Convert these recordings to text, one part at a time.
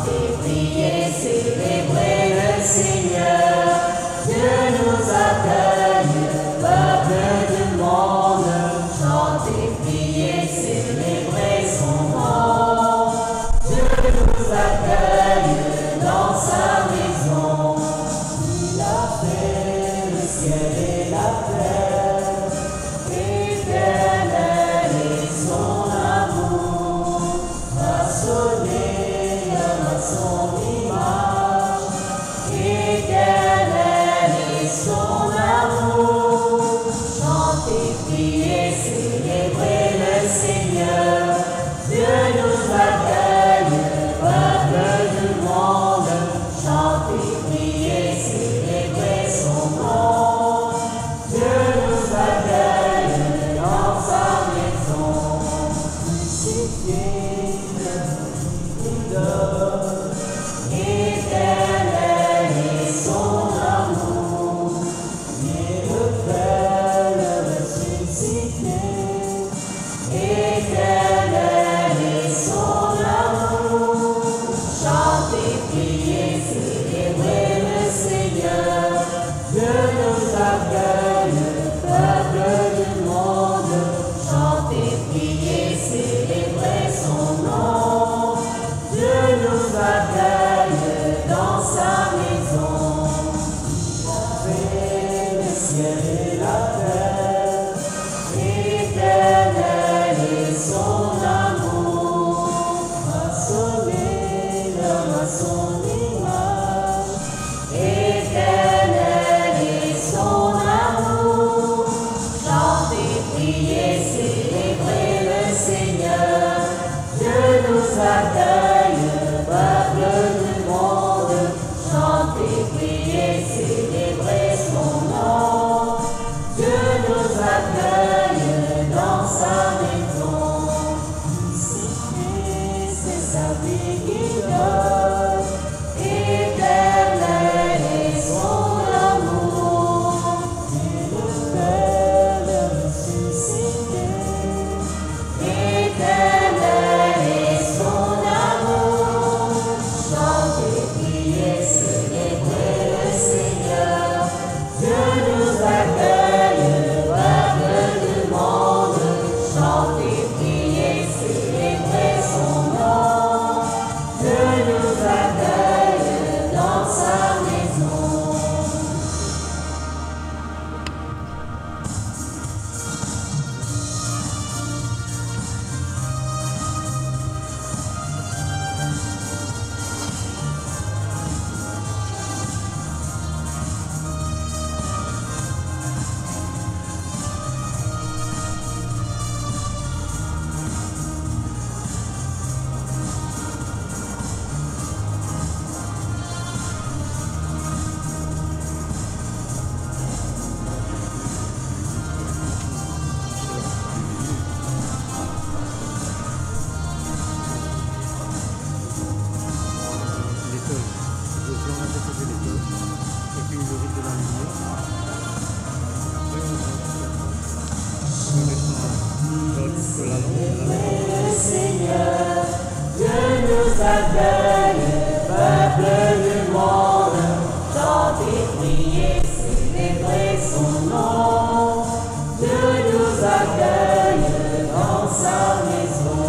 chanter, prier, célébrer le Seigneur. Dieu nous accueille, peuple du monde. Chanter, prier, célébrer son nom. Dieu nous accueille dans sa maison. Il a fait le ciel et la terre, éternel est son amour, façonné à son image, éternel est son amour. Chantez, priez, célébrez le Seigneur. Dieu nous accueille, peuple du monde. Chantez, priez, célébrez son nom. Dieu nous accueille dans sa maison. Crucifié, idole, éternel est son amour. Et le Père ressuscité, éternel est son amour. Chantez, priez, célébrez le Seigneur. Dieu nous accueille, peuple du monde. Chantez, priez, célébrez son nom. Dieu nous accueille dans sa maison. Il a fait le ciel et la terre, éternel est son amour, façonné l'homme à son image, éternel est son amour. Chantez, priez, célébrez le Seigneur. Dieu nous accueille, peuple du monde. Chantez, priez, célébrez son nom. Dieu nous accueille dans sa maison. Crucifié, c'est sa vie qui donne. Éternel est son amour. Et le Père ressuscité. Éternel est son amour. Chantez, priez, célébrez le Seigneur. Dieu nous accueille, peuple du monde. Chantez, priez, célébrez son nom. Dieu nous accueille dans sa maison. Le Seigneur, Dieu nous accueille, peuple du monde. Chantez, priez, célébrez son nom. Dieu nous accueille dans sa maison.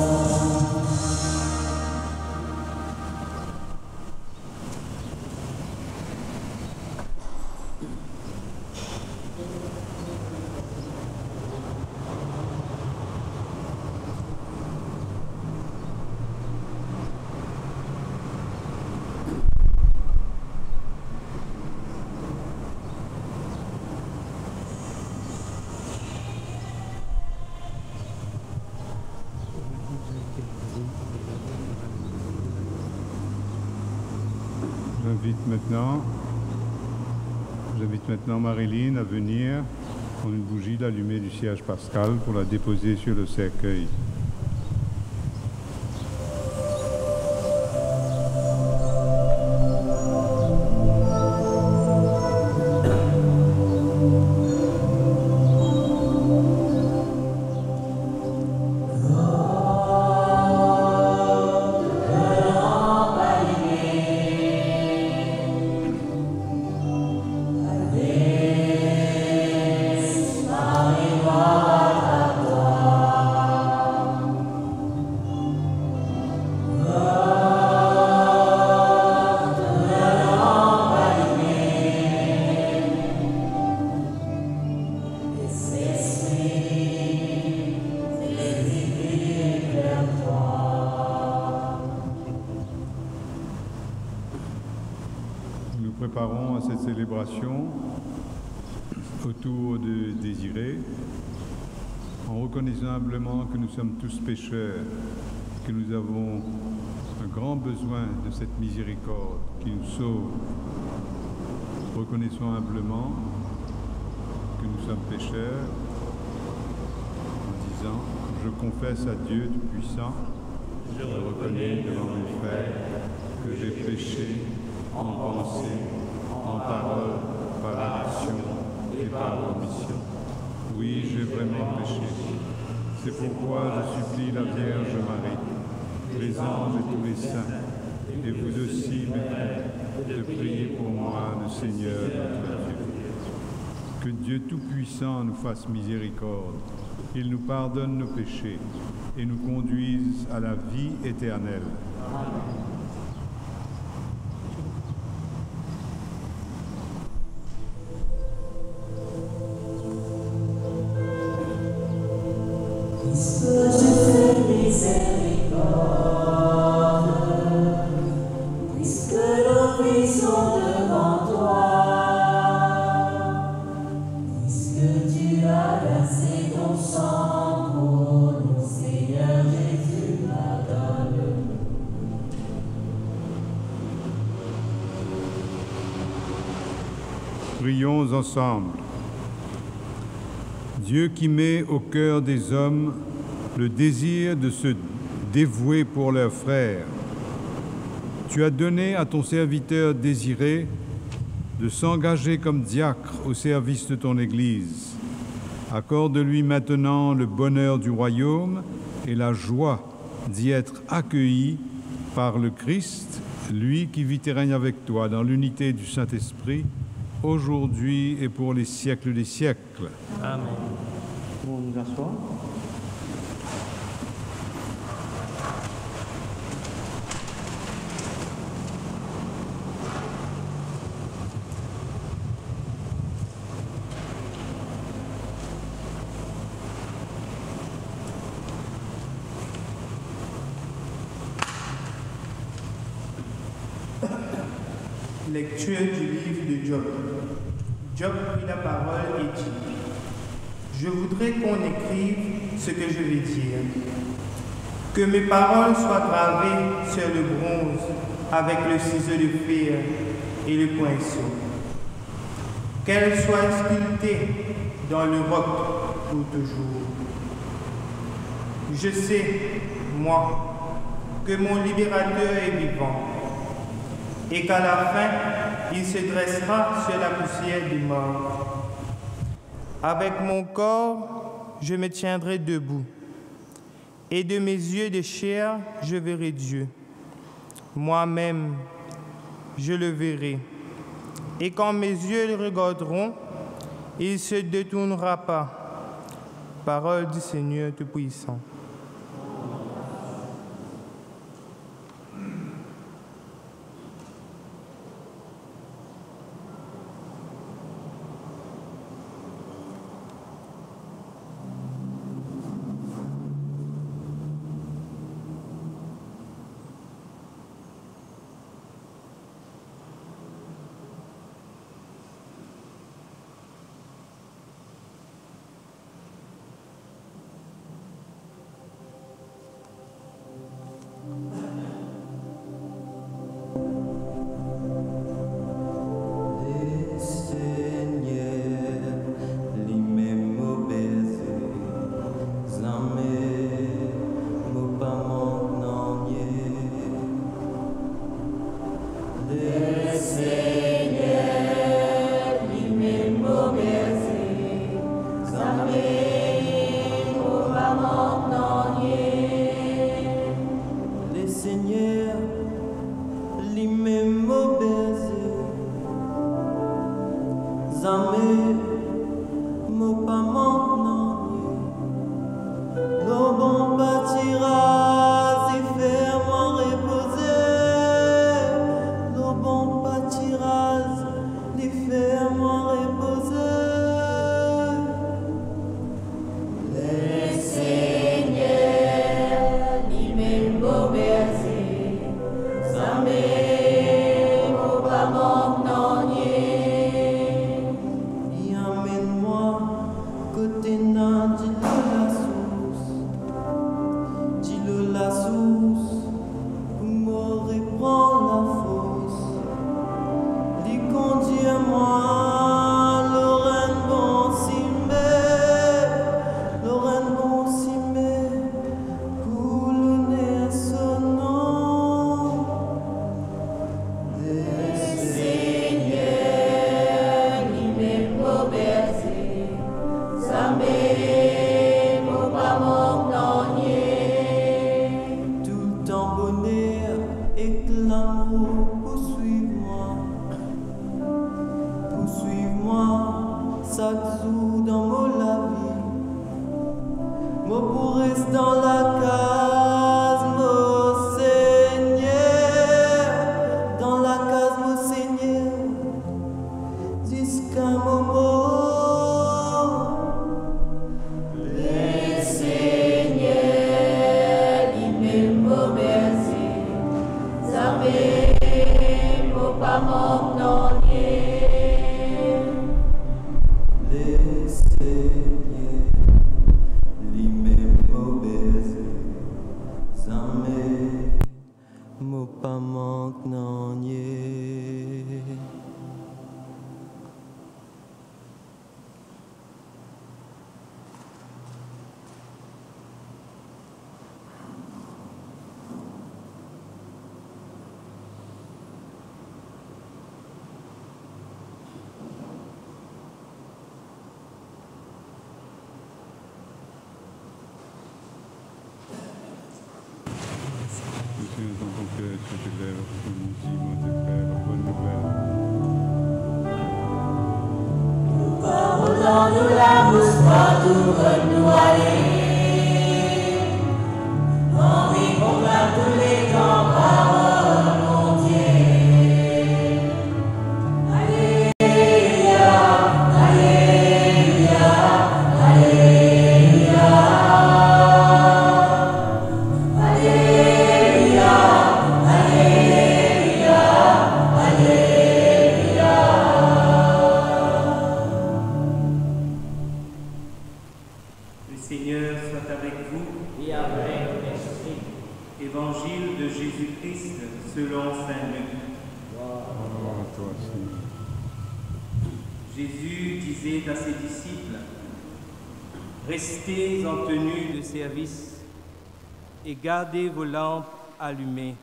J'invite maintenant Marilyn à venir prendre une bougie d'allumée du cierge pascal pour la déposer sur le cercueil. Grand cœur emballé préparons à cette célébration autour de Désiré, en reconnaissant humblement que nous sommes tous pécheurs, que nous avons un grand besoin de cette miséricorde qui nous sauve. Reconnaissons humblement que nous sommes pécheurs en disant « Je confesse à Dieu Tout-Puissant, je reconnais devant mes frères que j'ai péché en pensée, en parole, par action et par omission. Oui, j'ai vraiment péché. C'est pourquoi je supplie la Vierge Marie, les anges et tous les saints, et vous aussi, mes frères, de prier pour moi, le Seigneur notre Dieu. Que Dieu Tout-Puissant nous fasse miséricorde, qu'il nous pardonne nos péchés et nous conduise à la vie éternelle. Amen. Prions ensemble. Dieu qui met au cœur des hommes le désir de se dévouer pour leurs frères, tu as donné à ton serviteur Désiré de s'engager comme diacre au service de ton Église. Accorde-lui maintenant le bonheur du royaume et la joie d'y être accueilli par le Christ, lui qui vit et règne avec toi dans l'unité du Saint-Esprit, aujourd'hui et pour les siècles des siècles. Amen. On nous assoit. Lecture du livre de Job. Job prit la parole et dit : Je voudrais qu'on écrive ce que je vais dire. Que mes paroles soient gravées sur le bronze avec le ciseau de fer et le pinceau. Qu'elles soient sculptées dans le roc pour toujours. Je sais, moi, que mon libérateur est vivant et qu'à la fin, il se dressera sur la poussière du mort. Avec mon corps, je me tiendrai debout, et de mes yeux de chair, je verrai Dieu. Moi-même, je le verrai, et quand mes yeux le regarderont, il ne se détournera pas. Parole du Seigneur Tout-Puissant. dis-le la source, pour me reprendre la fosse. Dis qu'on dit à moi, Lorraine bon simé, pour le nez sonnant. Chaque jour dans mon vie, moi pour rester dans la case, mon Seigneur, dans la case, mon Seigneur, jusqu'à mon mot. Le Seigneur, il me merci, ça me pas mon Le Seigneur, lui même obèse, jamais, moi pas manque non nier. Nous dans ton cœur, sur tes lèvres, mon dit, moi tes frères, la bonne nouvelle. Parlons-nous la bouche, partout nous aller. On répond à tous les temps, parole, mon Dieu. Alléluia, Alléluia, Alléluia. Alléluia, Alléluia, Alléluia. Le Seigneur soit avec vous. Et avec l'esprit. Évangile de Jésus-Christ selon saint Luc. Gloire à toi, Seigneur. Jésus disait à ses disciples, restez en tenue de service et gardez vos lampes allumées.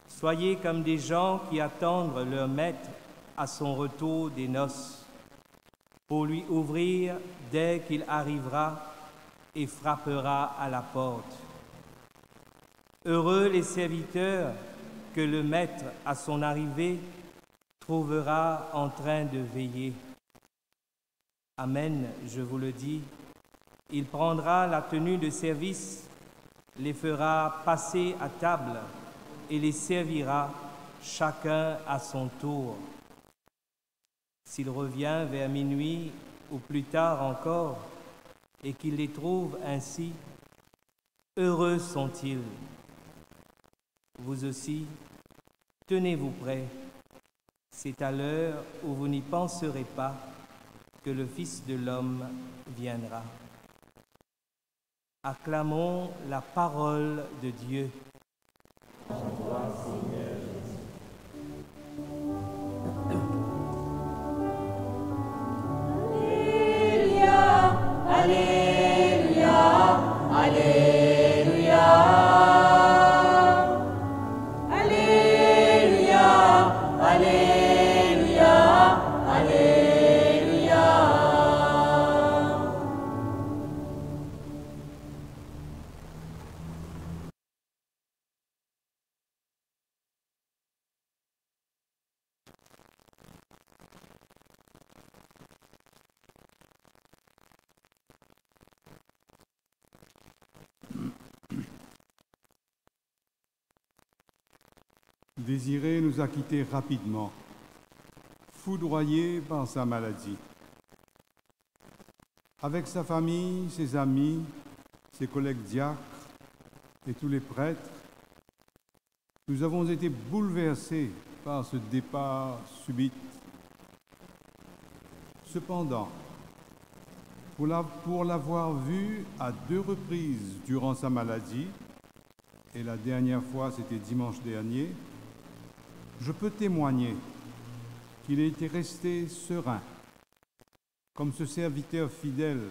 Soyez comme des gens qui attendent leur maître à son retour des noces, pour lui ouvrir dès qu'il arrivera et frappera à la porte. Heureux les serviteurs que le maître, à son arrivée, trouvera en train de veiller. Amen, je vous le dis, il prendra la tenue de service, les fera passer à table et les servira chacun à son tour. S'il revient vers minuit ou plus tard encore, et qu'il les trouve ainsi, heureux sont-ils. Vous aussi, tenez-vous prêts. C'est à l'heure où vous n'y penserez pas que le Fils de l'homme viendra. Acclamons la parole de Dieu. Alléluia, Alléluia, Alléluia. Alléluia, Alléluia, Alléluia. Désiré nous a quittés rapidement, foudroyé par sa maladie. Avec sa famille, ses amis, ses collègues diacres et tous les prêtres, nous avons été bouleversés par ce départ subit. Cependant, Pour l'avoir vu à 2 reprises durant sa maladie, et la dernière fois c'était dimanche dernier, je peux témoigner qu'il était resté serein, comme ce serviteur fidèle,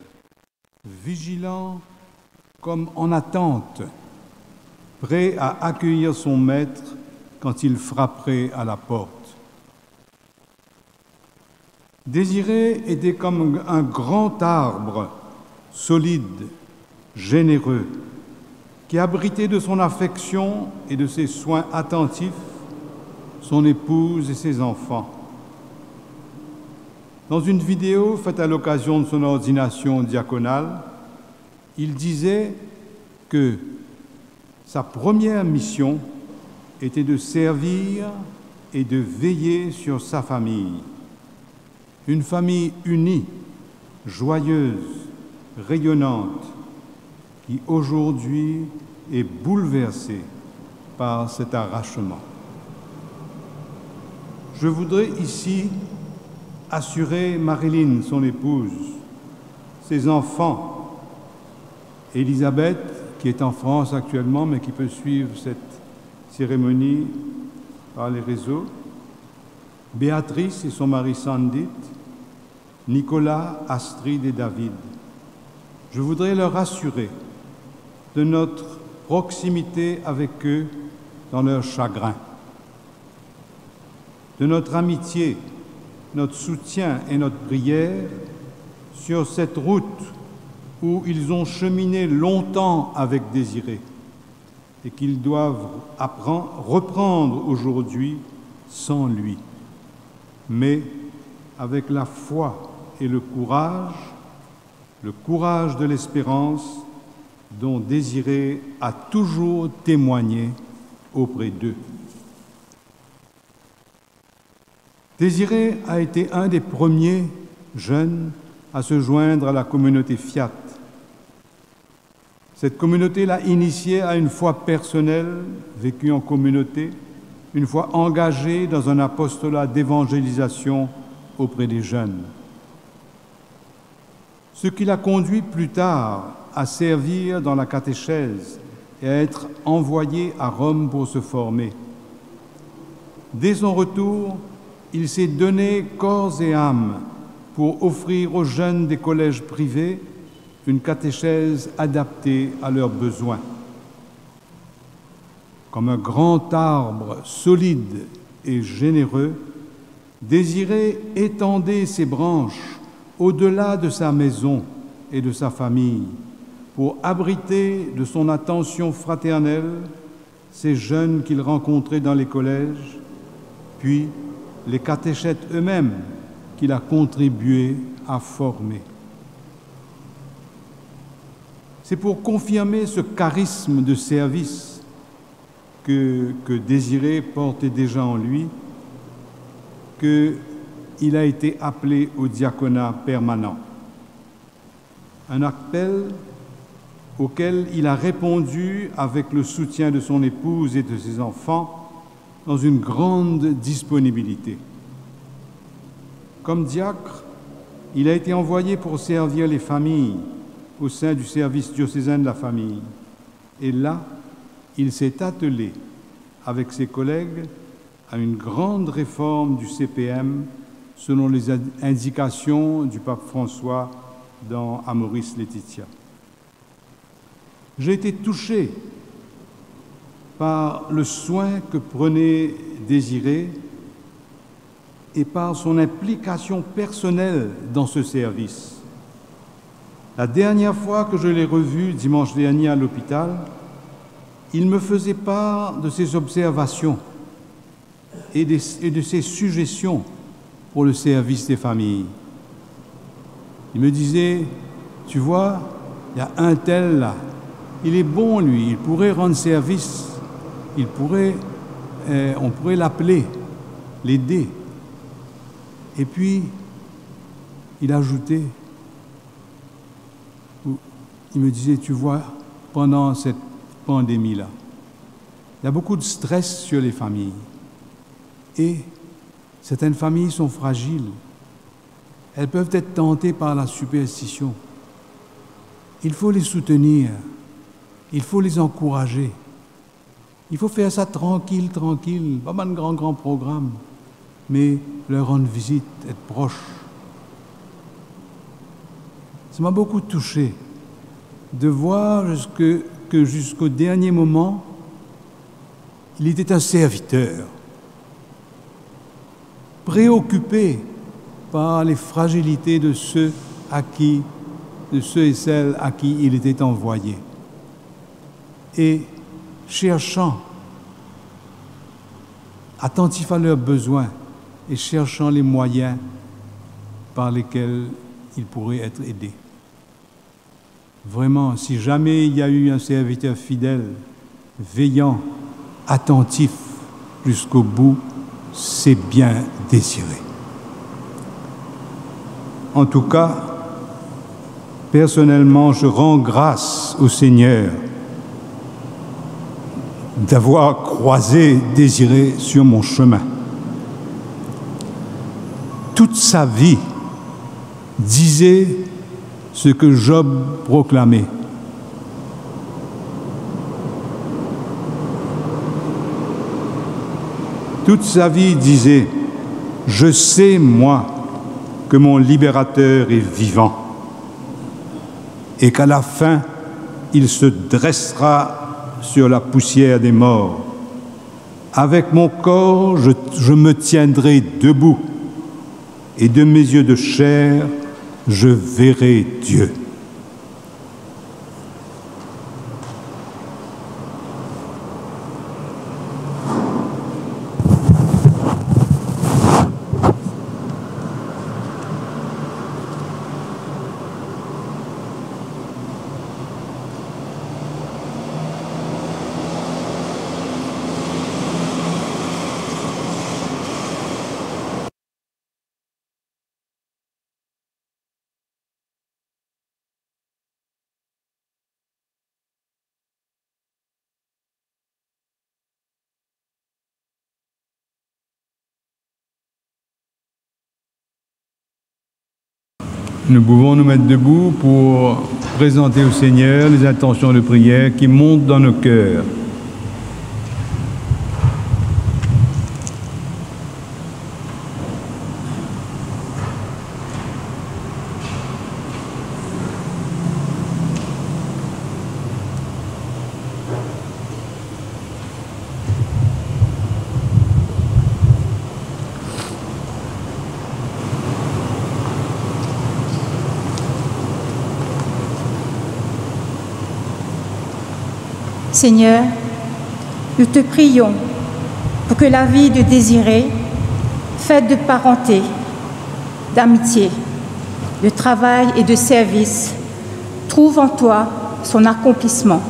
vigilant comme en attente, prêt à accueillir son maître quand il frapperait à la porte. Désiré était comme un grand arbre, solide, généreux, qui abritait de son affection et de ses soins attentifs son épouse et ses enfants. Dans une vidéo faite à l'occasion de son ordination diaconale, il disait que sa première mission était de servir et de veiller sur sa famille. Une famille unie, joyeuse, rayonnante, qui aujourd'hui est bouleversée par cet arrachement. Je voudrais ici assurer Marilyn, son épouse, ses enfants, Elisabeth, qui est en France actuellement, mais qui peut suivre cette cérémonie par les réseaux, Béatrice et son mari Sandit, Nicolas, Astrid et David. Je voudrais leur assurer de notre proximité avec eux dans leur chagrin, de notre amitié, notre soutien et notre prière sur cette route où ils ont cheminé longtemps avec Désiré et qu'ils doivent reprendre aujourd'hui sans lui, mais avec la foi et le courage de l'espérance dont Désiré a toujours témoigné auprès d'eux. Désiré a été un des premiers jeunes à se joindre à la communauté Fiat. Cette communauté l'a initié à une foi personnelle, vécue en communauté, une foi engagée dans un apostolat d'évangélisation auprès des jeunes. Ce qui l'a conduit plus tard à servir dans la catéchèse et à être envoyé à Rome pour se former. Dès son retour, il s'est donné corps et âme pour offrir aux jeunes des collèges privés une catéchèse adaptée à leurs besoins. Comme un grand arbre solide et généreux, Désiré étendait ses branches au-delà de sa maison et de sa famille pour abriter de son attention fraternelle ces jeunes qu'il rencontrait dans les collèges, puis les catéchètes eux-mêmes qu'il a contribué à former. C'est pour confirmer ce charisme de service que Désiré portait déjà en lui qu'il a été appelé au diaconat permanent. Un appel auquel il a répondu avec le soutien de son épouse et de ses enfants dans une grande disponibilité. Comme diacre, il a été envoyé pour servir les familles au sein du service diocésain de la famille. Et là, il s'est attelé avec ses collègues à une grande réforme du CPM selon les indications du pape François dans Amoris Laetitia. J'ai été touché par le soin que prenait Désiré et par son implication personnelle dans ce service. La dernière fois que je l'ai revu, dimanche dernier à l'hôpital, il me faisait part de ses observations et de ses suggestions pour le service des familles. Il me disait, tu vois, il y a un tel là, il est bon lui, il pourrait rendre service, on pourrait l'appeler, l'aider. Et puis, il ajoutait, il me disait, tu vois, pendant cette pandémie-là, il y a beaucoup de stress sur les familles. Et certaines familles sont fragiles. Elles peuvent être tentées par la superstition. il faut les soutenir, il faut les encourager. Il faut faire ça tranquille, tranquille, pas mal de grands programmes, mais leur rendre visite, être proche. Ça m'a beaucoup touché de voir que jusqu'au dernier moment, il était un serviteur, préoccupé par les fragilités de ceux et celles à qui il était envoyé, et cherchant, attentif à leurs besoins et cherchant les moyens par lesquels ils pourraient être aidés. Vraiment, si jamais il y a eu un serviteur fidèle, veillant, attentif jusqu'au bout, c'est bien Désiré. En tout cas, personnellement, je rends grâce au Seigneur d'avoir croisé Désiré sur mon chemin. Toute sa vie disait ce que Job proclamait. Toute sa vie disait « Je sais, moi, que mon libérateur est vivant et qu'à la fin, il se dressera sur la poussière des morts. Avec mon corps, je me tiendrai debout et de mes yeux de chair, je verrai Dieu. » Nous pouvons nous mettre debout pour présenter au Seigneur les intentions de prière qui montent dans nos cœurs. Seigneur, nous te prions pour que la vie de Désiré, faite de parenté, d'amitié, de travail et de service, trouve en toi son accomplissement.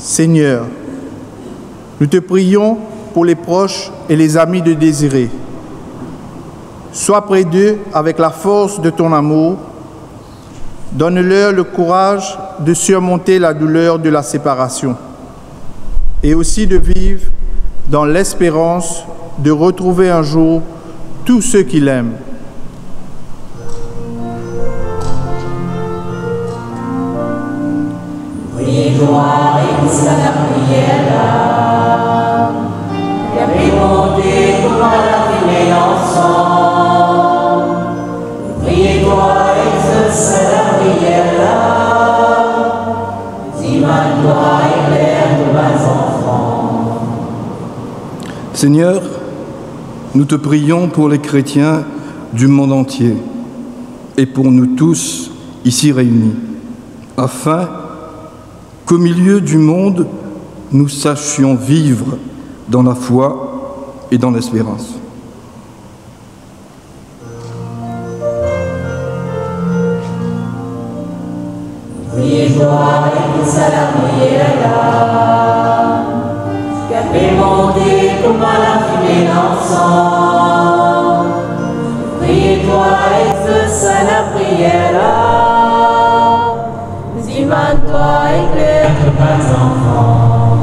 Seigneur, nous te prions pour les proches et les amis de Désiré. Sois près d'eux avec la force de ton amour. Donne-leur le courage de surmonter la douleur de la séparation et aussi de vivre dans l'espérance de retrouver un jour tous ceux qui l'aiment. Priez gloire et pousse à la prière là. La primonté pour affirmer l'ensemble. Priez gloire et exauce à la prière là. Dis-moi gloire éclaire nos bas enfants. Seigneur, nous te prions pour les chrétiens du monde entier et pour nous tous ici réunis, afin qu'au milieu du monde, nous sachions vivre dans la foi et dans l'espérance. Priez gloire et pousse à la prière là. ensemble. Prie-toi, exauce la prière. Dimane-toi, éclaire tes enfants.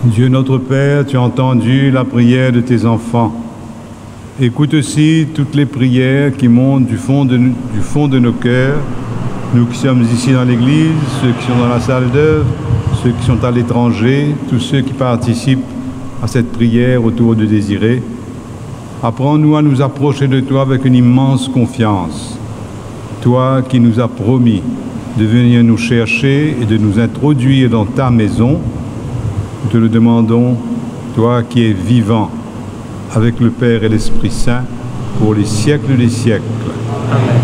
Dieu notre Père, tu as entendu la prière de tes enfants. Écoute aussi toutes les prières qui montent du fond de nos cœurs, nous qui sommes ici dans l'Église, ceux qui sont dans la salle d'œuvre, ceux qui sont à l'étranger, tous ceux qui participent à cette prière autour de Désiré. Apprends-nous à nous approcher de toi avec une immense confiance. Toi qui nous as promis de venir nous chercher et de nous introduire dans ta maison, nous te le demandons, toi qui es vivant avec le Père et l'Esprit Saint pour les siècles des siècles. Amen.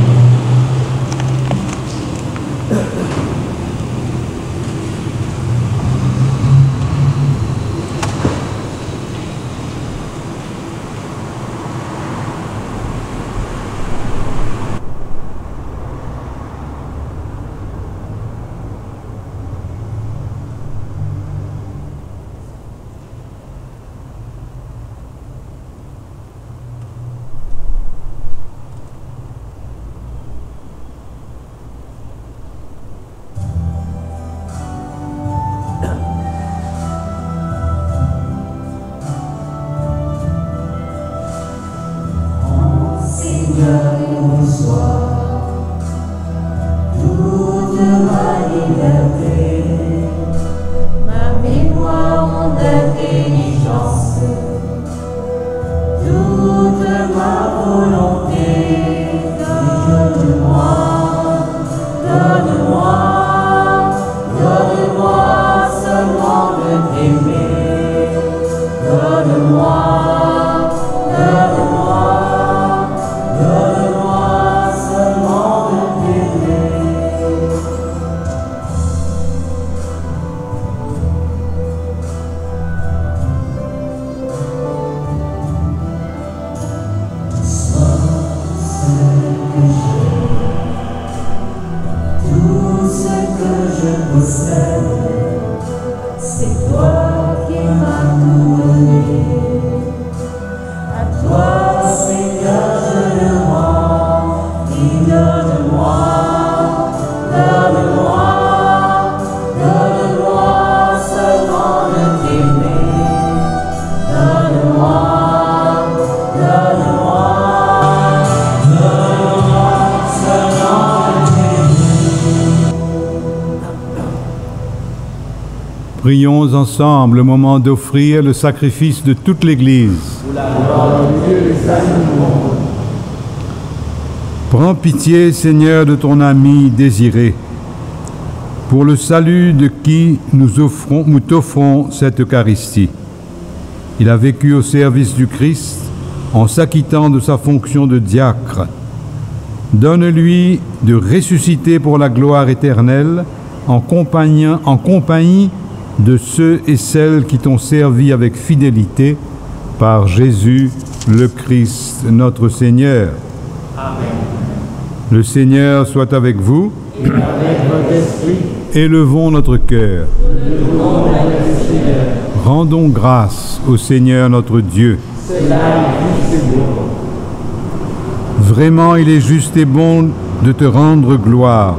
Prions ensemble au moment d'offrir le sacrifice de toute l'Église. Prends pitié, Seigneur, de ton ami Désiré, pour le salut de qui nous t'offrons cette Eucharistie. Il a vécu au service du Christ en s'acquittant de sa fonction de diacre. Donne-lui de ressusciter pour la gloire éternelle en compagnie de ceux et celles qui t'ont servi avec fidélité par Jésus le Christ, notre Seigneur. Amen. Le Seigneur soit avec vous. Et avec votre esprit. Élevons notre cœur. Rendons grâce au Seigneur notre Dieu. Cela est juste et bon. Vraiment, il est juste et bon de te rendre gloire,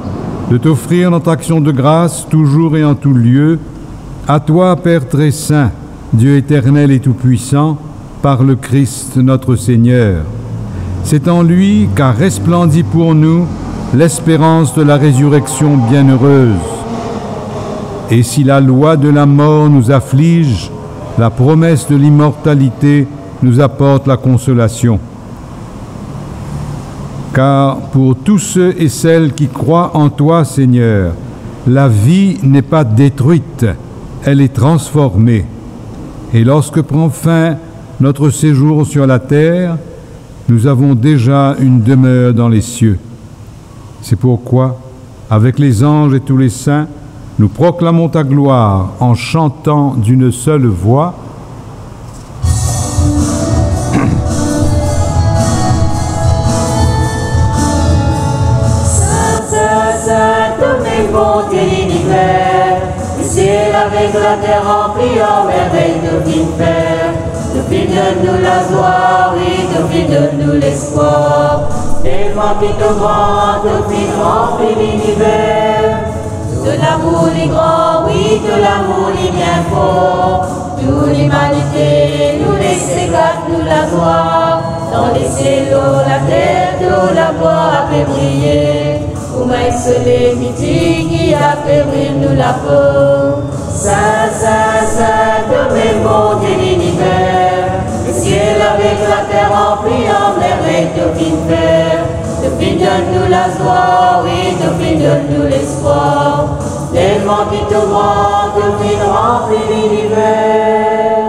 de t'offrir notre action de grâce toujours et en tout lieu, à toi, Père très saint, Dieu éternel et tout-puissant, par le Christ notre Seigneur. C'est en lui qu'a resplendit pour nous l'espérance de la résurrection bienheureuse. Et si la loi de la mort nous afflige, la promesse de l'immortalité nous apporte la consolation. Car pour tous ceux et celles qui croient en toi, Seigneur, la vie n'est pas détruite, elle est transformée. Et lorsque prend fin notre séjour sur la terre, nous avons déjà une demeure dans les cieux. C'est pourquoi, avec les anges et tous les saints, nous proclamons ta gloire en chantant d'une seule voix. Bonté l'univers, le ciel avec la terre remplie en merveille de divers. Depuis donne-nous la joie, oui, depuis donne-nous l'espoir. Tellement qui te grand, depuis remplit l'univers. De l'amour les grands, oui, de l'amour les bien fort. Toute l'humanité, nous laisser gâte, nous la joie. Dans les cieux, la terre, d'où la voix a fait briller. Ou même les mythiques qui a fait briller nous la peau. Saint, Saint, Saint, de mes mondes et l'univers. Le ciel avec la terre remplie en merveille de faire. Depuis donne-nous la joie, oui, depuis donne-nous l'espoir. Tellement qui te rend, depuis remplit l'univers.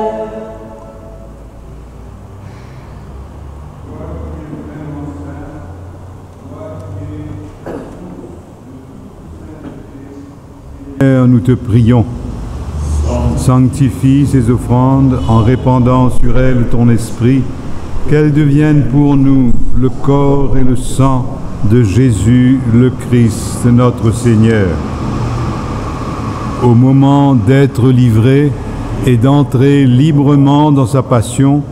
Seigneur, nous te prions. Sanctifie ces offrandes en répandant sur elles ton esprit, qu'elles deviennent pour nous le corps et le sang de Jésus le Christ, notre Seigneur. Au moment d'être livré et d'entrer librement dans sa passion,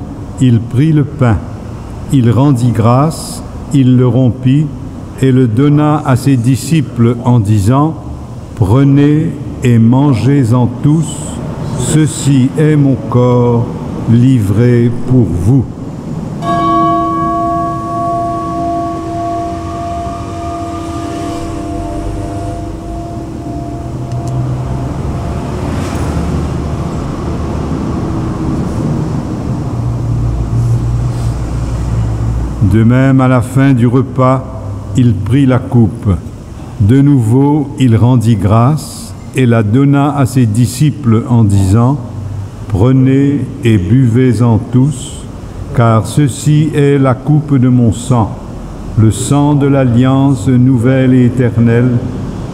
il prit le pain, il rendit grâce, il le rompit et le donna à ses disciples en disant : « Prenez et mangez-en tous, ceci est mon corps livré pour vous. » De même, à la fin du repas, il prit la coupe. De nouveau, il rendit grâce et la donna à ses disciples en disant : « Prenez et buvez-en tous, car ceci est la coupe de mon sang, le sang de l'alliance nouvelle et éternelle,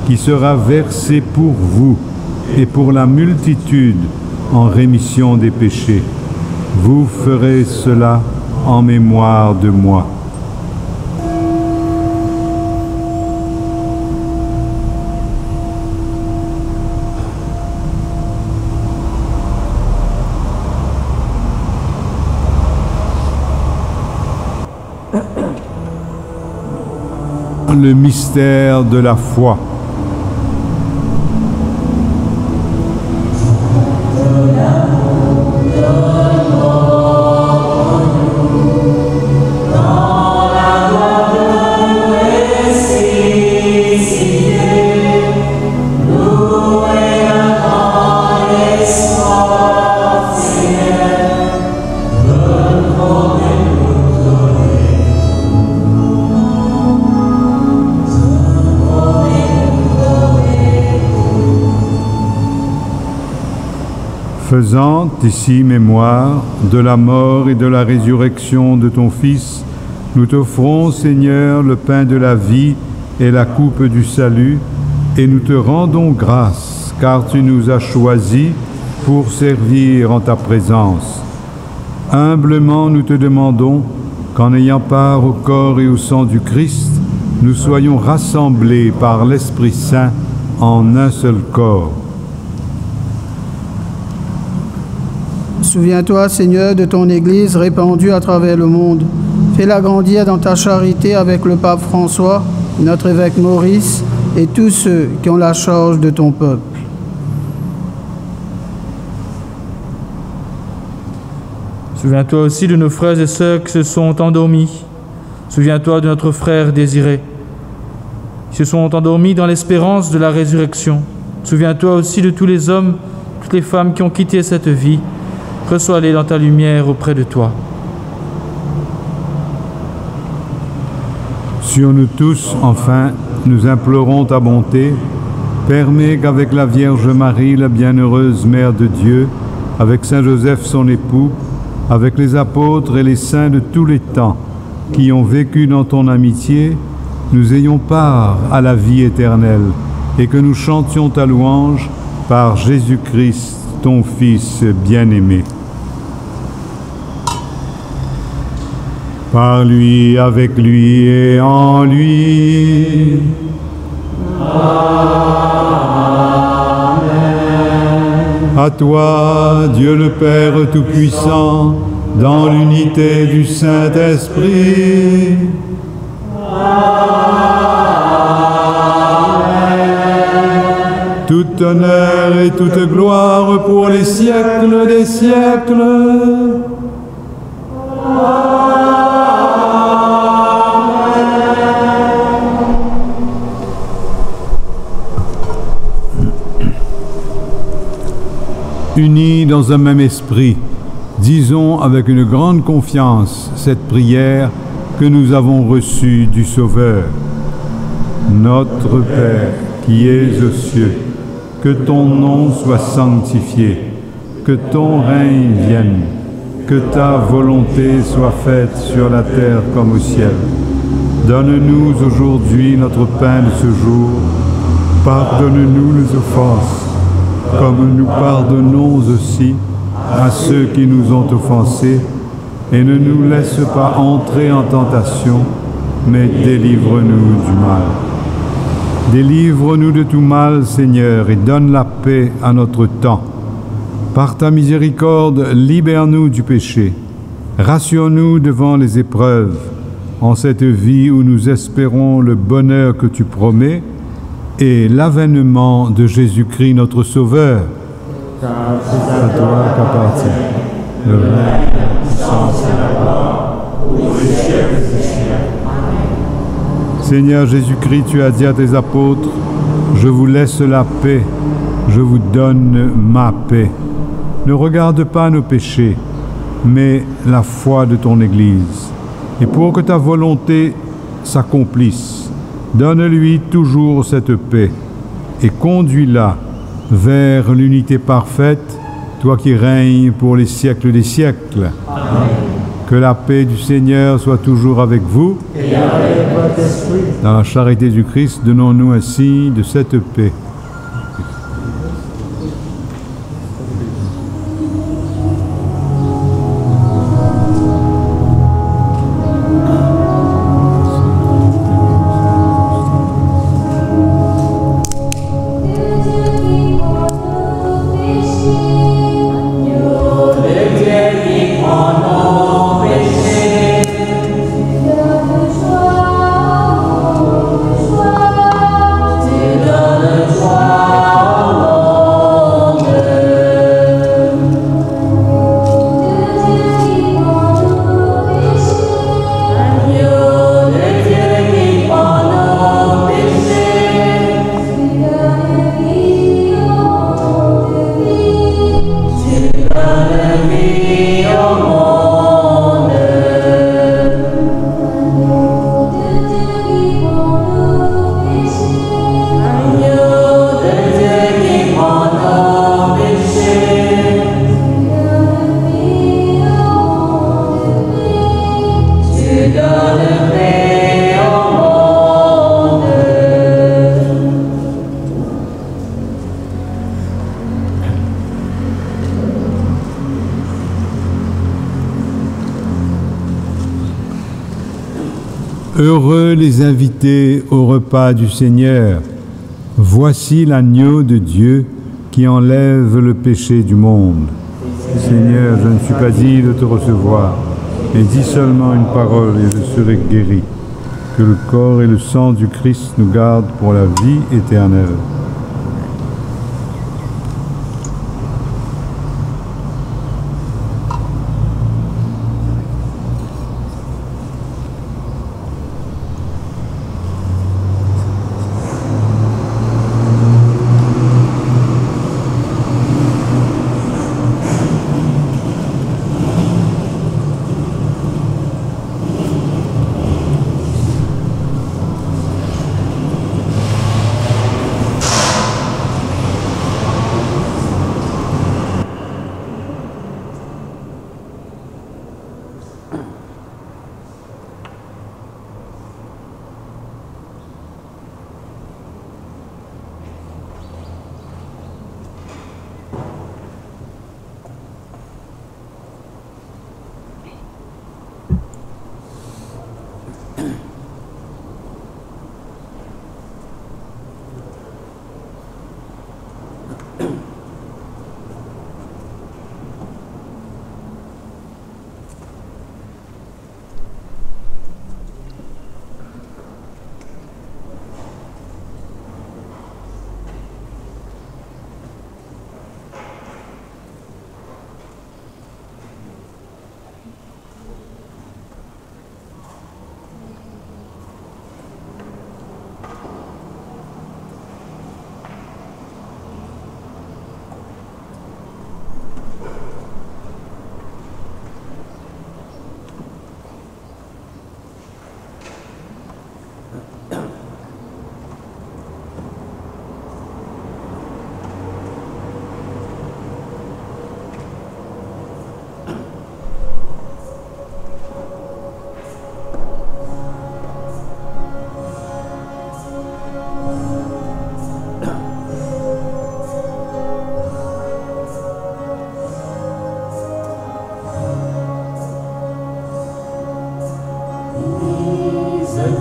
qui sera versé pour vous et pour la multitude en rémission des péchés. Vous ferez cela en mémoire de moi. » Le mystère de la foi. Faisant ici mémoire de la mort et de la résurrection de ton Fils, nous t'offrons, Seigneur, le pain de la vie et la coupe du salut, et nous te rendons grâce, car tu nous as choisis pour servir en ta présence. Humblement, nous te demandons qu'en ayant part au corps et au sang du Christ, nous soyons rassemblés par l'Esprit Saint en un seul corps. Souviens-toi, Seigneur, de ton Église répandue à travers le monde. Fais-la grandir dans ta charité avec le pape François, notre évêque Maurice et tous ceux qui ont la charge de ton peuple. Souviens-toi aussi de nos frères et sœurs qui se sont endormis. Souviens-toi de notre frère Désiré, qui se sont endormis dans l'espérance de la résurrection. Souviens-toi aussi de tous les hommes, toutes les femmes qui ont quitté cette vie. Reçois-les dans ta lumière auprès de toi. Sur nous tous, enfin, nous implorons ta bonté. Permets qu'avec la Vierge Marie, la bienheureuse Mère de Dieu, avec Saint Joseph son époux, avec les apôtres et les saints de tous les temps qui ont vécu dans ton amitié, nous ayons part à la vie éternelle et que nous chantions ta louange par Jésus-Christ, ton Fils bien-aimé. Par lui, avec lui et en lui. Amen. À toi, Dieu le Père Tout-Puissant, dans l'unité du Saint-Esprit. Tout honneur et toute gloire pour les siècles des siècles. Unis dans un même esprit, disons avec une grande confiance cette prière que nous avons reçue du Sauveur. Notre Père, qui es aux cieux, que ton nom soit sanctifié, que ton règne vienne, que ta volonté soit faite sur la terre comme au ciel. Donne-nous aujourd'hui notre pain de ce jour. Pardonne-nous les offenses, comme nous pardonnons aussi à ceux qui nous ont offensés, et ne nous laisse pas entrer en tentation, mais délivre-nous du mal. Délivre-nous de tout mal, Seigneur, et donne la paix à notre temps. Par ta miséricorde, libère-nous du péché. Rassure-nous devant les épreuves, en cette vie où nous espérons le bonheur que tu promets, et l'avènement de Jésus-Christ notre Sauveur. Car c'est à toi qu'appartient le règne, la puissance et la gloire, pour les siècles des siècles. Seigneur Jésus-Christ, tu as dit à tes apôtres, « Je vous laisse la paix, je vous donne ma paix. Ne regarde pas nos péchés, mais la foi de ton Église. Et pour que ta volonté s'accomplisse, donne-lui toujours cette paix et conduis-la vers l'unité parfaite, toi qui règnes pour les siècles des siècles. Amen. Que la paix du Seigneur soit toujours avec vous. Et avec votre esprit. Dans la charité du Christ, donnons-nous ainsi de cette paix. Heureux les invités au repas du Seigneur. Voici l'agneau de Dieu qui enlève le péché du monde. Seigneur, je ne suis pas digne de te recevoir, mais dis seulement une parole et je serai guéri. Que le corps et le sang du Christ nous gardent pour la vie éternelle.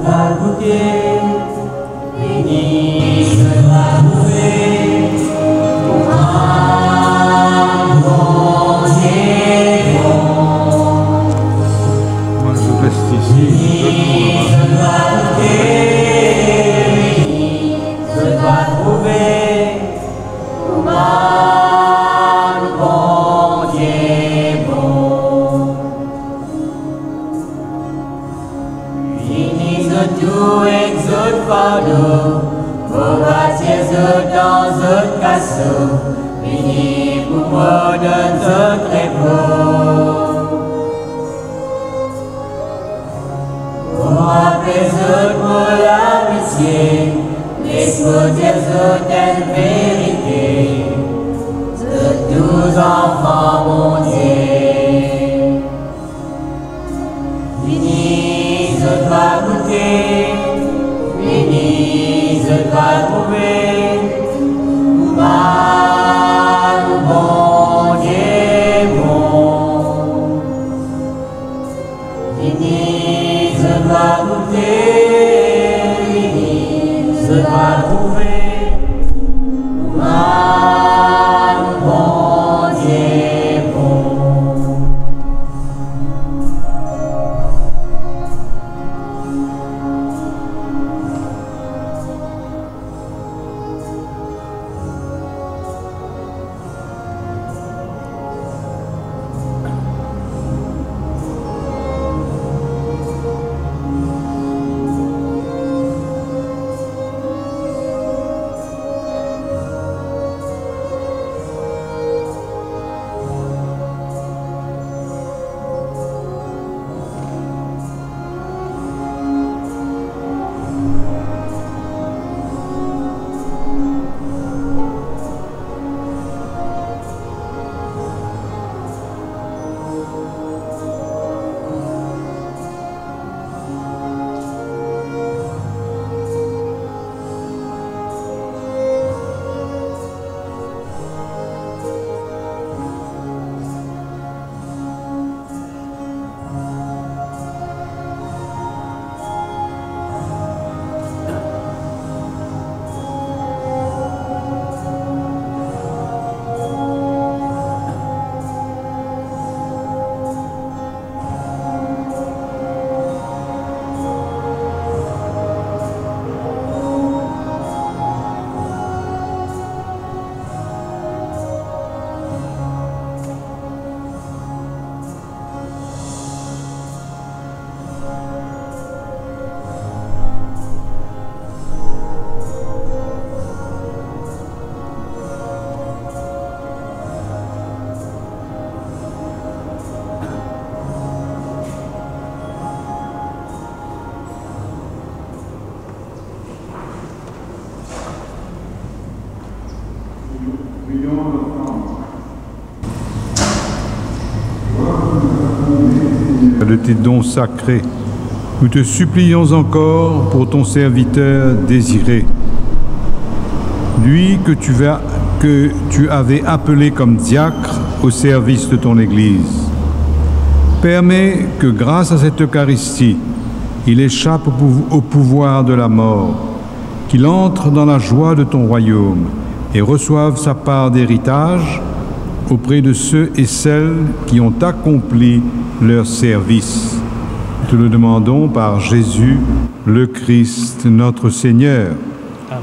dois goûter, béni je dois trouver, pour un bon Dieu bon. Moi je reste ici. Je dois goûter, je dois trouver, pour un bon Dieu bon. Tout exode fardeau, pour bâtir dans un casseau, béni pour moi dans un trépeau. Pour apaiser pour l'amitié, l'exposer telle vérité, de tous enfants mon Dieu. Béni, je dois goûter, béni, je dois trouver, mal, bon Dieu bon. Béni, je dois goûter, béni, je dois trouver, mal, bon Dieu bon. De tes dons sacrés, nous te supplions encore pour ton serviteur Désiré, lui que tu avais appelé comme diacre au service de ton Église. Permets que grâce à cette Eucharistie, il échappe au pouvoir de la mort, qu'il entre dans la joie de ton royaume et reçoive sa part d'héritage auprès de ceux et celles qui ont accompli leur service. Te le demandons par Jésus, le Christ, notre Seigneur. Amen.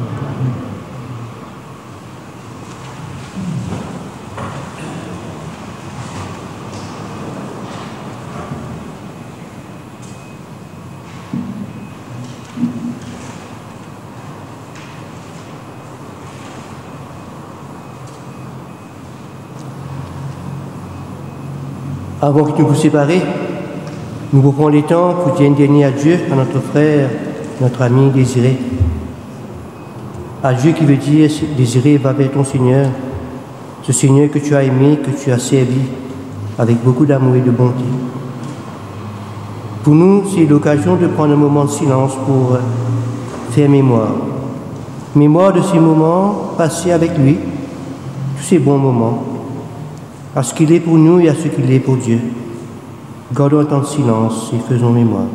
Avant que nous vous séparions, nous vous prenons les temps pour dire un dernier adieu à notre frère, notre ami Désiré. Adieu qui veut dire Désiré va vers ton Seigneur, ce Seigneur que tu as aimé, que tu as servi avec beaucoup d'amour et de bonté. Pour nous, c'est l'occasion de prendre un moment de silence pour faire mémoire. Mémoire de ces moments passés avec lui, tous ces bons moments, à ce qu'il est pour nous et à ce qu'il est pour Dieu. Gardons un temps de silence et faisons mémoire.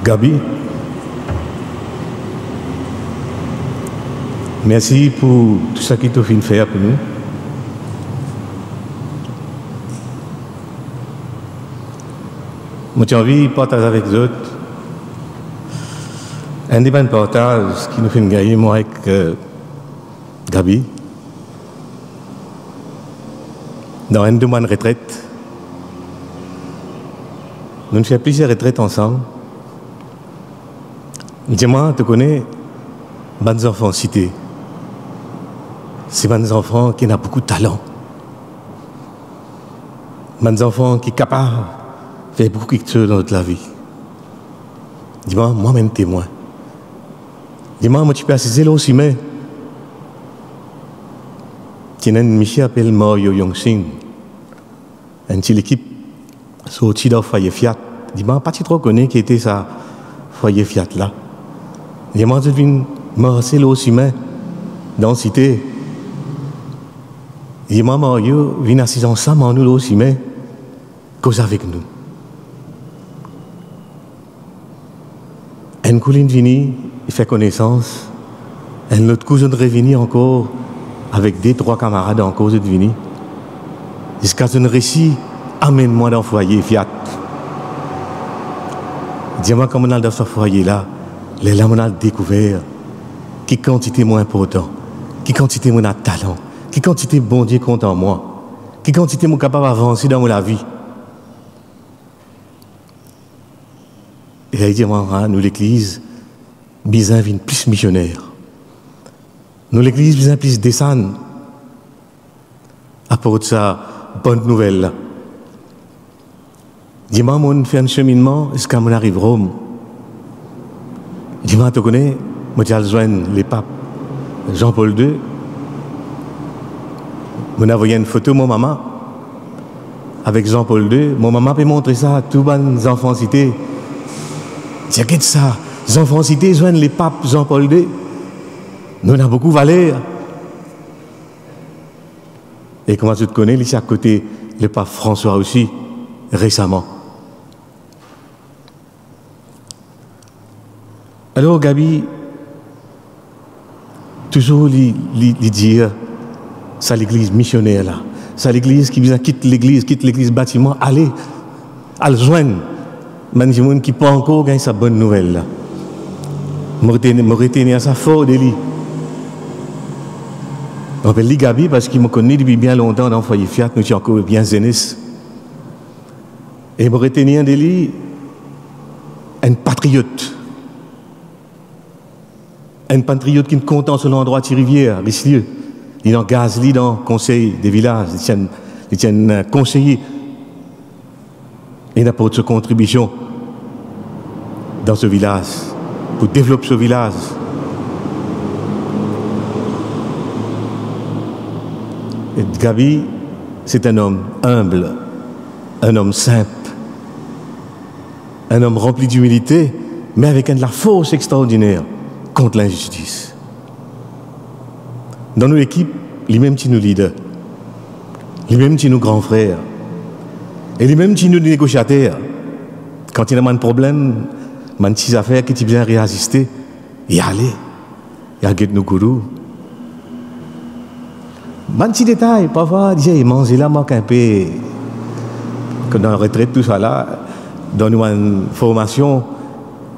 Gabi, merci pour tout ce que tu as fait faire pour nous. Moi, j'ai envie de partager avec les autres un des bons partages qui nous fait gagner, moi, avec Gabi, dans une demande de retraite. Nous avons fait plusieurs retraites ensemble. Dis-moi, tu connais, bons enfants cités. C'est bons enfants qui ont beaucoup de talent. Bons enfants qui sont capables de faire beaucoup de choses dans notre vie. Dis-moi, moi-même témoin. Dis-moi, moi, tu peux assister là aussi, mais il y a un monsieur qui s'appelle Mario Yongsing, une petite équipe sortie d'un foyer Fiat. Dis-moi, pas tu te reconnais qui était ça, foyer Fiat là. Dis-moi, tu viens marcher là aussi, mais dans la cité. Dis-moi, Mario, viens assis ensemble, en nous là aussi, mais cause avec nous. Une cousine vini, il fait connaissance. Un autre cousin de revenu encore avec des trois camarades encore de vini. Jusqu'à ce récit, amène-moi dans le foyer Fiat. Dis-moi comment on a dans ce foyer là, les là on a découvert qui quantité moins important, qui quantité moins de talent, qui quantité bon Dieu compte en moi, qui quantité moi capable d'avancer dans la vie. Et il dit, nous l'église, besoin vient plus missionnaire. Nous l'église besoin plus descendre. Apporte ça, bonne nouvelle. Dis-moi, on fait un cheminement jusqu'à mon arrive Rome. Dis-moi, tu connais, moi j'ai rejoint les papes Jean-Paul II. On a envoyé une photo de mon maman avec Jean-Paul II. Mon maman peut montrer ça à tous les enfants cités. Tiens, qu'est-ce ça? Les enfants cités joignent les papes Jean-Paul II. Nous avons beaucoup valeur. Et comment tu te connais, ici à côté, le pape François aussi, récemment. Alors, Gabi, toujours lui dire, ça l'église missionnaire là, ça l'église qui vient quitte l'église bâtiment, allez, à le joindre. Man, j'ai qui pas encore gagné sa bonne nouvelle là. Me retenir ça fort de lui. On appelle lui Gabi parce qu'il me connaît depuis bien longtemps dans le foyer Fiat, nous sommes encore bien zénis. Et me retenir de lui un patriote. Un patriote qui est content sur l'endroit de Rivière, Richelieu. Il engage lui dans le conseil des villages, il tient un conseiller. Il apporte sa contribution dans ce village, pour développer ce village. Et Gabi, c'est un homme humble, un homme simple, un homme rempli d'humilité, mais avec de la force extraordinaire contre l'injustice. Dans nos équipes, lui-même qui nous leader, lui-même qui nous grands frères, et lui-même qui nous négociateurs. Quand il y a un problème, une petite affaire qui vient réassister, y aller, y aller nos gourous. Un petit détail, parfois, il mange là, manque un peu. Dans la retraite, tout ça là, dans une formation,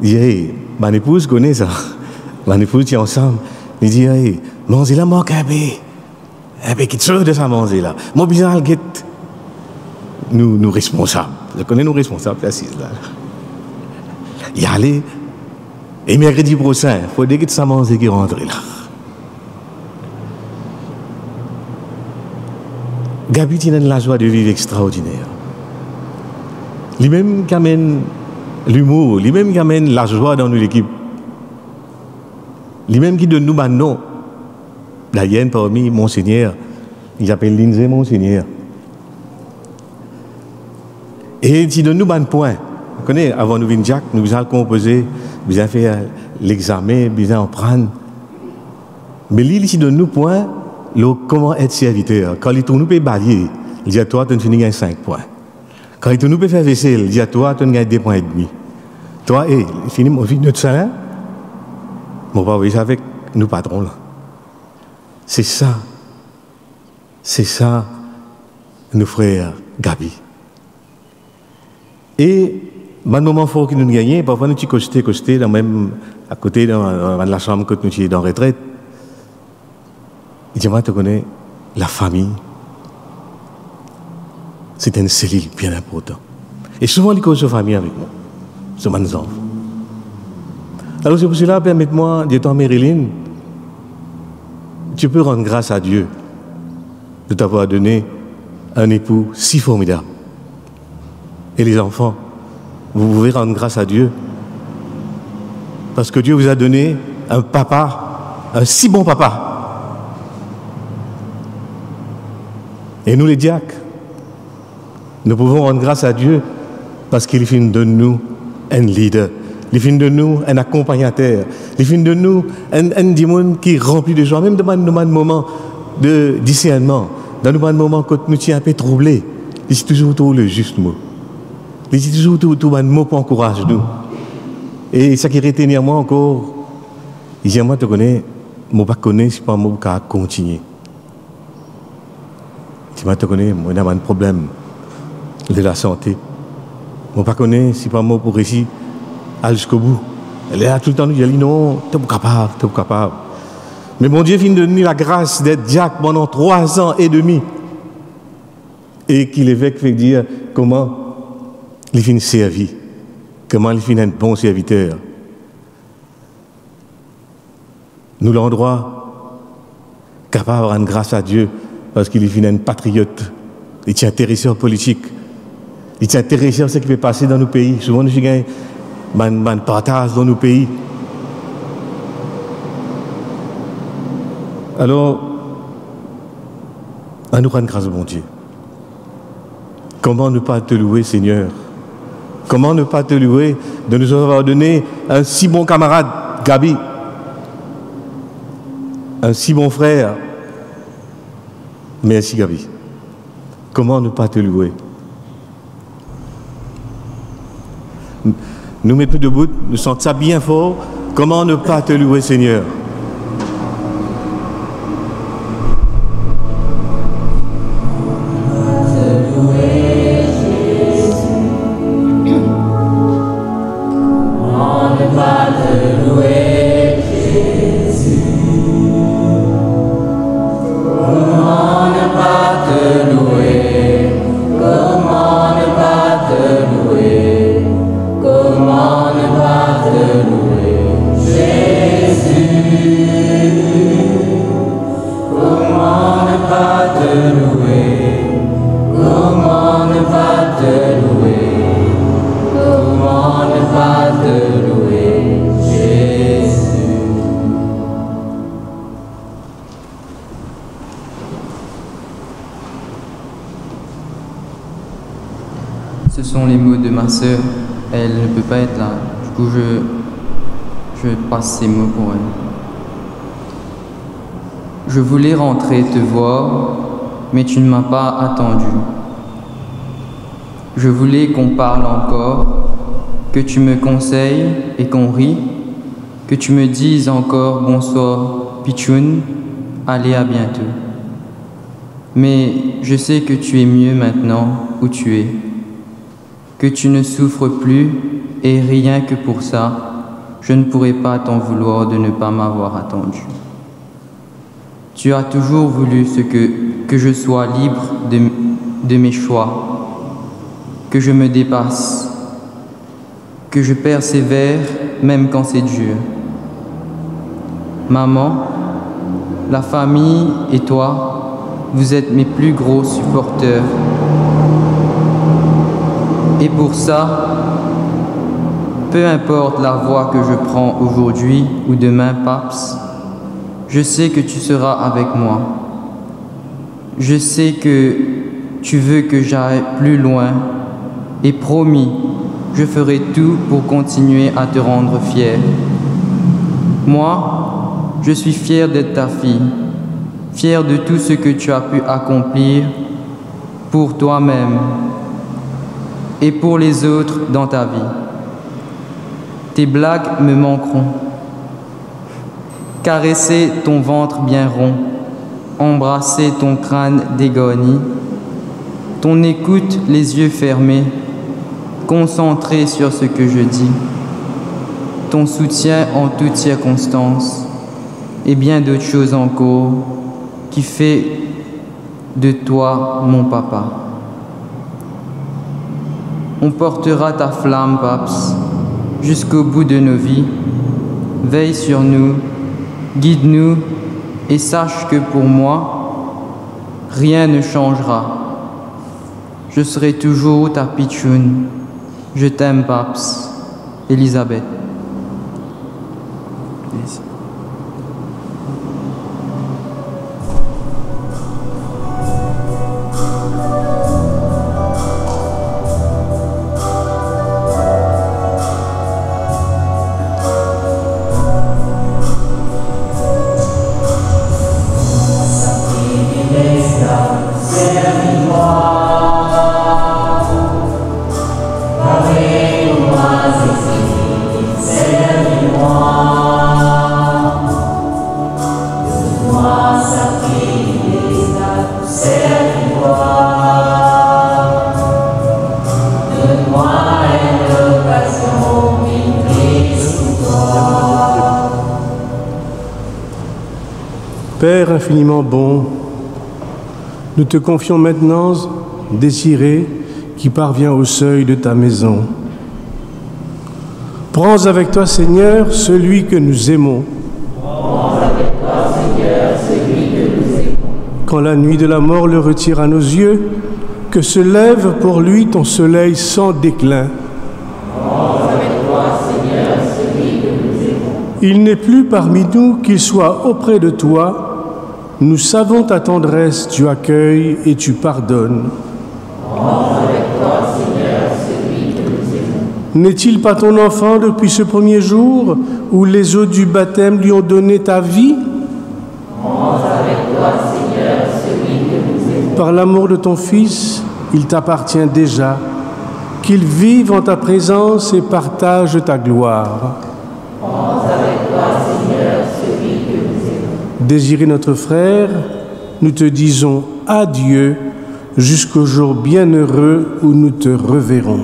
il dit, hey, ma épouse connaît ça. Ma épouse qui est ensemble. Il dit, hey, manger là, manque un peu. Quelque chose de ça, manger là. Moi, bizarre, le nous responsables. Je connais nos responsables, assis là. Y aller. Et mercredi prochain, il faut que ça mange qui rentre là. Gabi a la joie de vivre extraordinaire. Lui-même qui amène l'humour, lui-même qui amène la joie dans l'équipe. Lui-même qui donne nous un nom. La hyène parmi Monseigneur, il s'appelle Lindsay Monseigneur. Et il donne nous un point. Vous connaissez, avant nous venir Jacques, nous avons composé, nous avons fait l'examen, nous avons prendre. Mais lui, il donne nous point. Comment être serviteur? Quand il tourne, nous peut balayer. Il dit à toi, tu finis à 5 points. Quand il tourne, nous peut faire vaisselle. Il dit à toi, tu gagnes 2,5 points. Toi, fini mon vie de salaire, mon papa, oui, avec nous patrons là. C'est ça, nos frères Gabi. Et, le moment fort que nous gagnons, parfois nous sommes costés, même à côté dans la chambre que nous sommes dans la retraite. Il dit, moi, tu connais la famille. C'est une cellule bien importante. Et souvent, il cause de famille avec moi. C'est mon enfant. Alors, c'est pour cela, permette-moi, dis-toi, Marilyn, tu peux rendre grâce à Dieu de t'avoir donné un époux si formidable. Et les enfants, vous pouvez rendre grâce à Dieu parce que Dieu vous a donné un papa, un si bon papa. Et nous les diacres, nous pouvons rendre grâce à Dieu parce qu'il finit de nous un leader, il finit de nous un accompagnateur, il finit de nous un démon qui est rempli de joie, même dans un moment de discernement, dans un moment quand nous sommes un peu troublés, il dit toujours tout le juste mot. Il dit toujours tout un mot pour encourager nous. Et ça qui retient à moi encore, il dit moi, tu connais, moi pas connais, c'est pas un mot qui a continué. Si moi te connais, moi j'ai un problème de la santé. Moi pas connais, c'est pas un mot pour réussir aller jusqu'au bout. Elle est là tout le temps, elle dit non, tu es capable. Mais mon Dieu vient de donner la grâce d'être diacre pendant 3 ans et demi. Et qu'il l'évêque fait dire comment il finit servi, comment il finit un bon serviteur. Nous l'avons droit capable de rendre grâce à Dieu parce qu'il finit un patriote, il est intéressé en politique, il est intéressé en ce qui peut passer dans nos pays. Souvent nous gagnons un partage dans nos pays. Alors, à nous rendre grâce au bon Dieu. Comment ne pas te louer, Seigneur? Comment ne pas te louer de nous avoir donné un si bon camarade, Gabi, un si bon frère. Merci, Gabi. Comment ne pas te louer? Nous mettons debout, nous sentons ça bien fort. Comment ne pas te louer, Seigneur? Ce sont les mots de ma sœur. Elle ne peut pas être là. Du coup, je passe ces mots pour elle. Je voulais rentrer te voir, mais tu ne m'as pas attendu. Je voulais qu'on parle encore, que tu me conseilles et qu'on rie, que tu me dises encore bonsoir, Pichoun, allez à bientôt. Mais je sais que tu es mieux maintenant où tu es, que tu ne souffres plus et rien que pour ça, je ne pourrais pas t'en vouloir de ne pas m'avoir attendu. Tu as toujours voulu que je sois libre de mes choix, que je me dépasse, que je persévère même quand c'est dur. Maman, la famille et toi, vous êtes mes plus gros supporters. Et pour ça, peu importe la voie que je prends aujourd'hui ou demain, Paps, je sais que tu seras avec moi. Je sais que tu veux que j'aille plus loin et promis, je ferai tout pour continuer à te rendre fier. Moi, je suis fier d'être ta fille, fier de tout ce que tu as pu accomplir pour toi-même et pour les autres dans ta vie. tes blagues me manqueront. Caresser ton ventre bien rond, embrasser ton crâne dégarni, ton écoute les yeux fermés, concentré sur ce que je dis, ton soutien en toutes circonstances, et bien d'autres choses encore qui fait de toi mon papa. On portera ta flamme, Paps, jusqu'au bout de nos vies. Veille sur nous, guide-nous et sache que pour moi, rien ne changera. Je serai toujours ta pitchoune. Je t'aime, Paps. Elisabeth. Yes. Père infiniment bon, nous te confions maintenant Désiré qui parvient au seuil de ta maison. Prends avec toi, Seigneur, celui que nous aimons. Prends avec toi, Seigneur, celui que nous aimons. Quand la nuit de la mort le retire à nos yeux, que se lève pour lui ton soleil sans déclin. Prends avec toi, Seigneur, celui que nous aimons. Il n'est plus parmi nous qu'il soit auprès de toi. Nous savons ta tendresse, tu accueilles et tu pardonnes. Prends avec toi, Seigneur, celui que nous aimons. N'est-il pas ton enfant depuis ce premier jour où les eaux du baptême lui ont donné ta vie? Prends avec toi, Seigneur, celui que nous aimons. Par l'amour de ton Fils, il t'appartient déjà, qu'il vive en ta présence et partage ta gloire. Prends avec toi, Seigneur, celui que nous aimons. Désiré notre frère, nous te disons adieu jusqu'au jour bienheureux où nous te reverrons.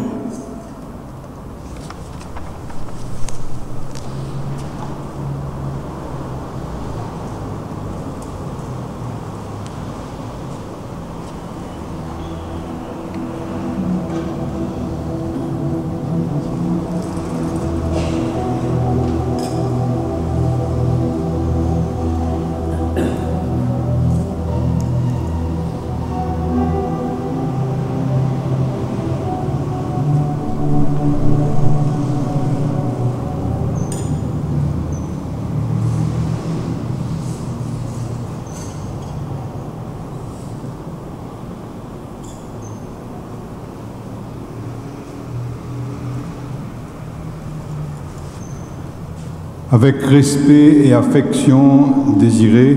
Avec respect et affection, Désiré,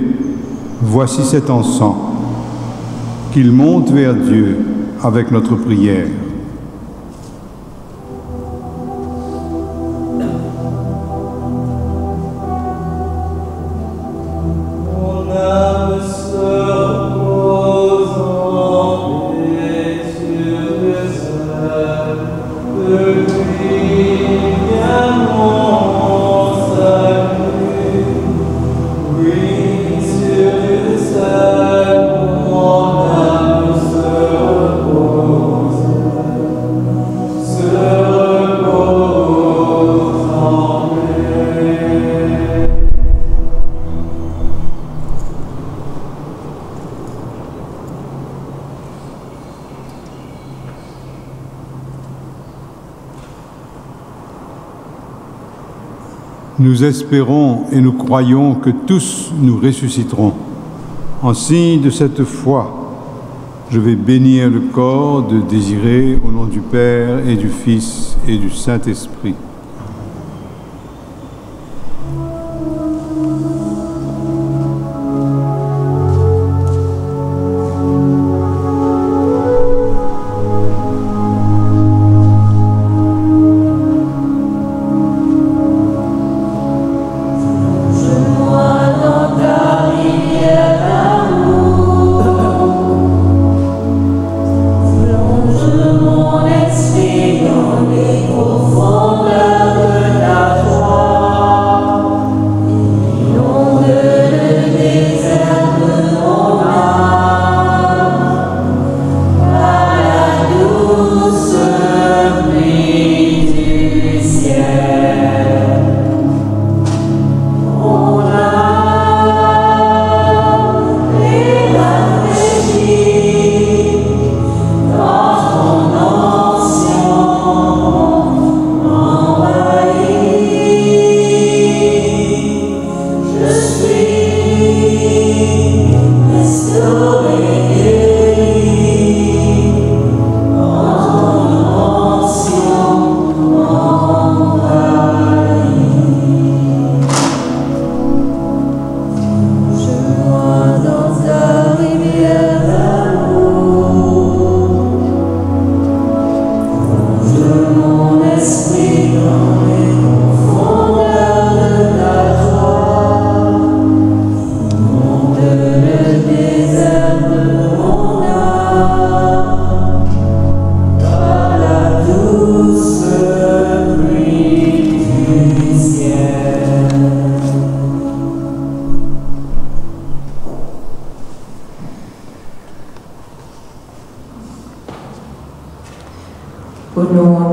voici cet encens. Qu'il monte vers Dieu avec notre prière. Nous espérons et nous croyons que tous nous ressusciterons. En signe de cette foi, je vais bénir le corps de Désiré au nom du Père et du Fils et du Saint-Esprit.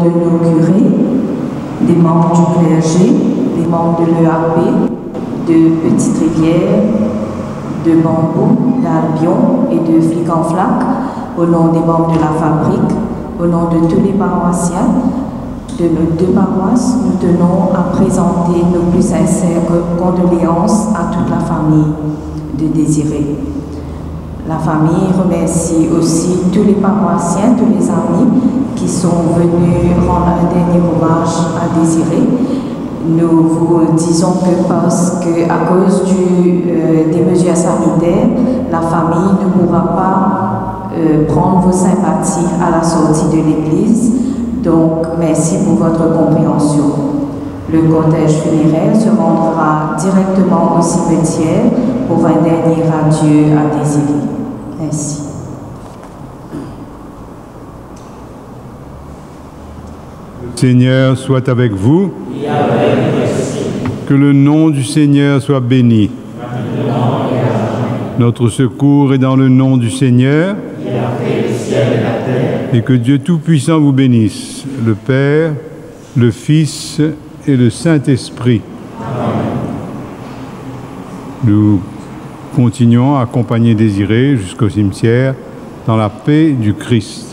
de nos curés, des membres du clergé, des membres de l'EAP, de Petite-Rivière, de Bambou, d'Albion et de Flic-en-Flac, au nom des membres de la fabrique, au nom de tous les paroissiens de nos deux paroisses, nous tenons à présenter nos plus sincères condoléances à toute la famille de Désiré. La famille remercie aussi tous les paroissiens, tous les amis qui sont venus rendre un dernier hommage à Désiré. Nous vous disons que parce qu'à cause des mesures sanitaires, la famille ne pourra pas prendre vos sympathies à la sortie de l'église. Donc, merci pour votre compréhension. Le cortège funéraire se rendra directement au cimetière pour un dernier adieu à Désiré. Merci. Le Seigneur soit avec vous. Et avec vous aussi. Que le nom du Seigneur soit béni. Notre secours est dans le nom du Seigneur. Qui a fait le ciel et la terre. Et que Dieu Tout-Puissant vous bénisse, le Père, le Fils et le Saint-Esprit. Nous continuons à accompagner Désiré jusqu'au cimetière dans la paix du Christ.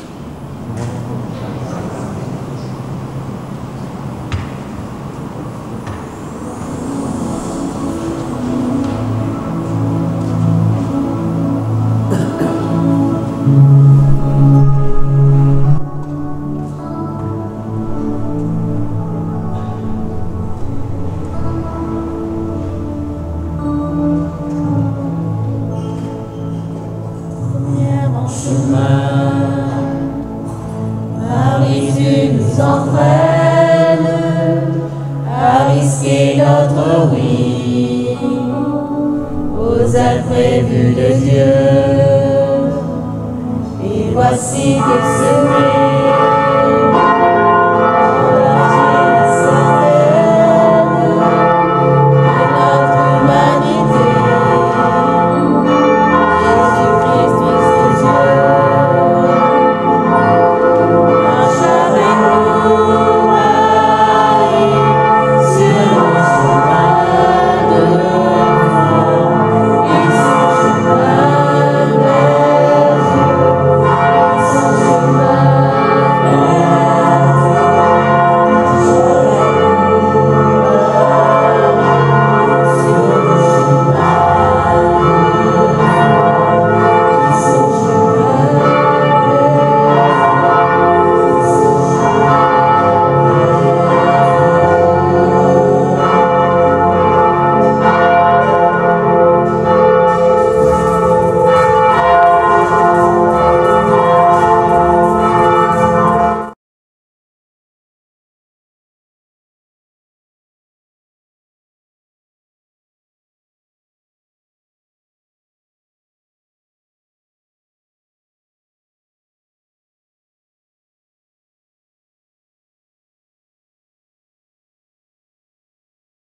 Imprévu de Dieu, et voici que ce